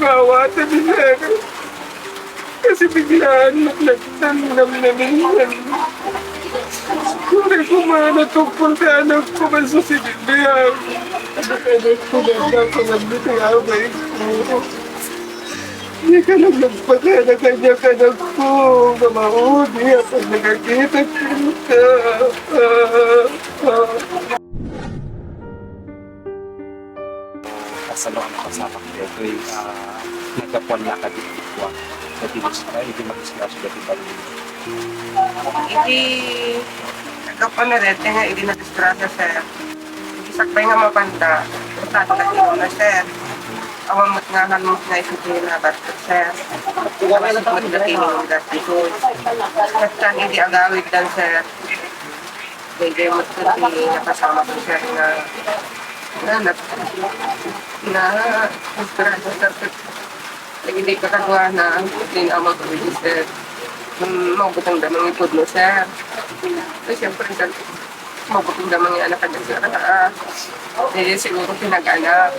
tumawa sa bilang. Kasi biglaan nagtanam na minsan. Kung kumano tungkol sa anak ko man sa sinibiyang. Anak ko ganda ko nagbitiyabay ko. Hindi ka lang nagpaka na kanyang anak ko. Mamauni at nagkakita kita. Kasalawan ako sa akin ito'y nagkapuan na ka din ko sa tinistra, hindi mag-islasyo dati pa rin. Hindi nagkapuan na rin, nga hindi nag-islasyo sir. Hindi sakbay nga mapanta, saan na na sir. Awang matngahan mo nga isutin na basta sir. Masik mo dating yung dati ko. Basta hindi agawid lang sir. Hindi mo ito nakasama ko sir na inspirasyon sir. Hindi ka kagawa na hindi na mag-register. Mabutang damang ipod mo sir. So siyempre sir, mabutang damang yung anak ka dyan sir. Siguro pinag-anak.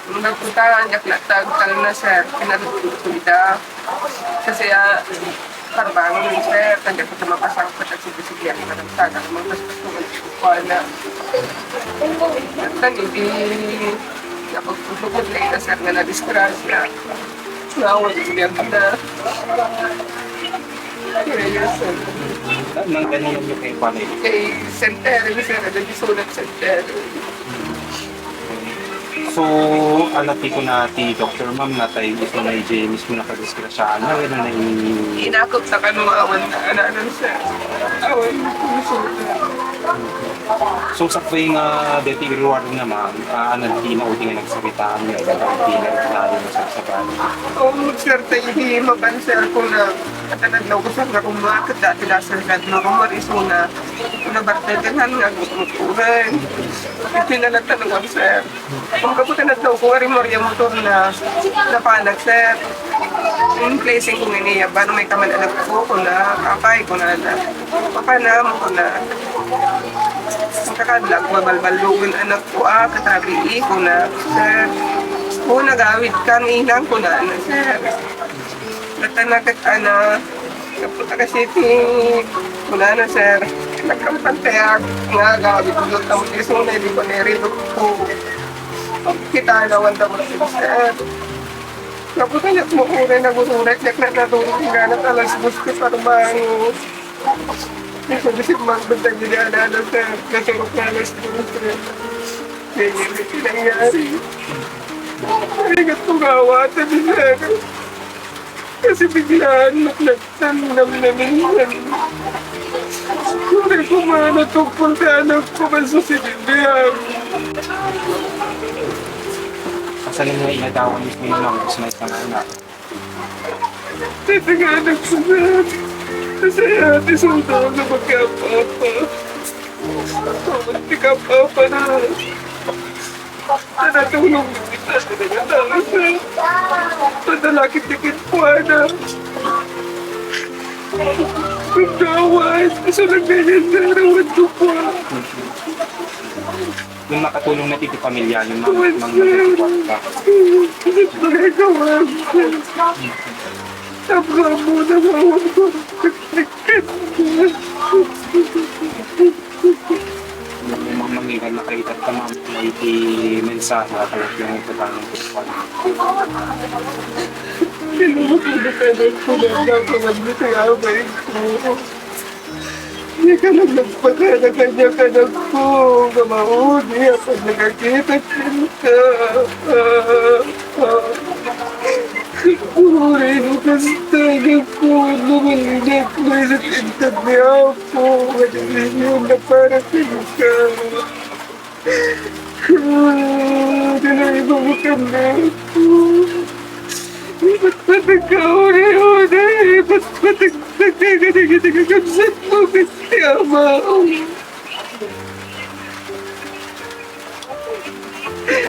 Nung nagpunta, naklatag na sir, pinatutulida. Kasi parbangon yung sir, tanda ko sa mapasangkot at sige-sige ang panagsaga. Magpastugan ko na. At hindi napagpupugod na ina sir nga na-disgrasya. Nawag siya na. Kaya sir. Nang ganyan yung kay Panay. Kay Sentero, sir, nagisulat Sentero. So, alati ko na ti Dr. Ma'am na tayo ito na i-James mo nakadiskrasyaan na rin na Inakot sa kanong awan na anan sir. Awan puso na. So, sa way nga dati reward naman, di na uti nga nagsalitaan niya, di na tayo nasasabahan. Sir, tayo hindi mapansel ko na katanaglaw ko sir na kumakit dati lasal ka na kumariso na nabarteganan nga gutmuturan. Ipinalatanungan sir. Kung kaputanaglaw ko, ari Maria motor na napanag sir. Yung placing ko nga ba may kaman-alag ko na kapay ko na papanam ko na kakadlag, mabalbalugan anak ko katabi ko na sir. Kung nagawid kang inang ko na sir. Natanagat kapunta kasi wala na sir. Nagkampantaya nga gawid ko doon tamo iso na hindi ko nirito ko. Kita na wanda mo sir. Kapunta niya tumukunan na gusurat niya na natulog yung ganat alas gusto para mango. Kasi magbantag niya na sir. Nasurok na alas gusto. Ganyan na pinangyari. Marigat tumawa sa sir. Kasi biglaan nagtanam na minsan. Kung kumano tungkol sa anak ko man sa sinibiyang. Kasalan nga inadawan mismo yung ma'am, gusto na isang anak. Kasi nga anak ko sir. Kasi ate sundaw na magkapapa. Hindi ka papa na. Natulong kita sa nangyatang sir. Padalakit-dikit po na. Pagkawas, kasi lang ganyan na rawad ko po. Yung makatulong na titi pamilya, yung Kawan mga sir. ka. Kasi pagkawas sir. Tapos mo na mawag ko. Yung mga mangigan na kaitat ka ma'am, may mensahe at yung pagkakalong kutupan. Pinumutulog ko na ako nagbitiyabay ko. Hindi ka lang nagpaka na kanyang anak ko. Mamauni at nagkakita kita. Kurin kasi tayo ko lumalinat mo sa tintad ni Apo. Madaling yun na parating ka. Dinaiba mo kami ako. Ba't ba nagkauri-uri? Ba't ba nagkagadagadagagamsat mo kasi ama?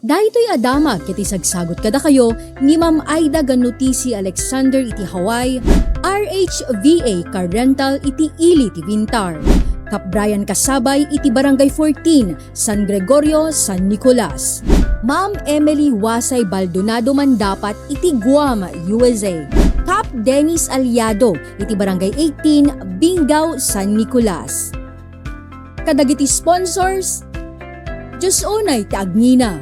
Dahito'y adama kiti sagsagot kada kayo ni Ma'am Aida ganuti si Alexander iti Hawaii, RHVA car rental iti Ili ti Vintar. Kap Brian Kasabay iti Barangay 14, San Gregorio, San Nicolas. Ma'am Emily Wasay Baldonado Mandapat iti Guam, USA. Kap Dennis Aliado iti Barangay 18, Bingaw, San Nicolas. Kadagiti sponsors, Diyos unay ti Agnina.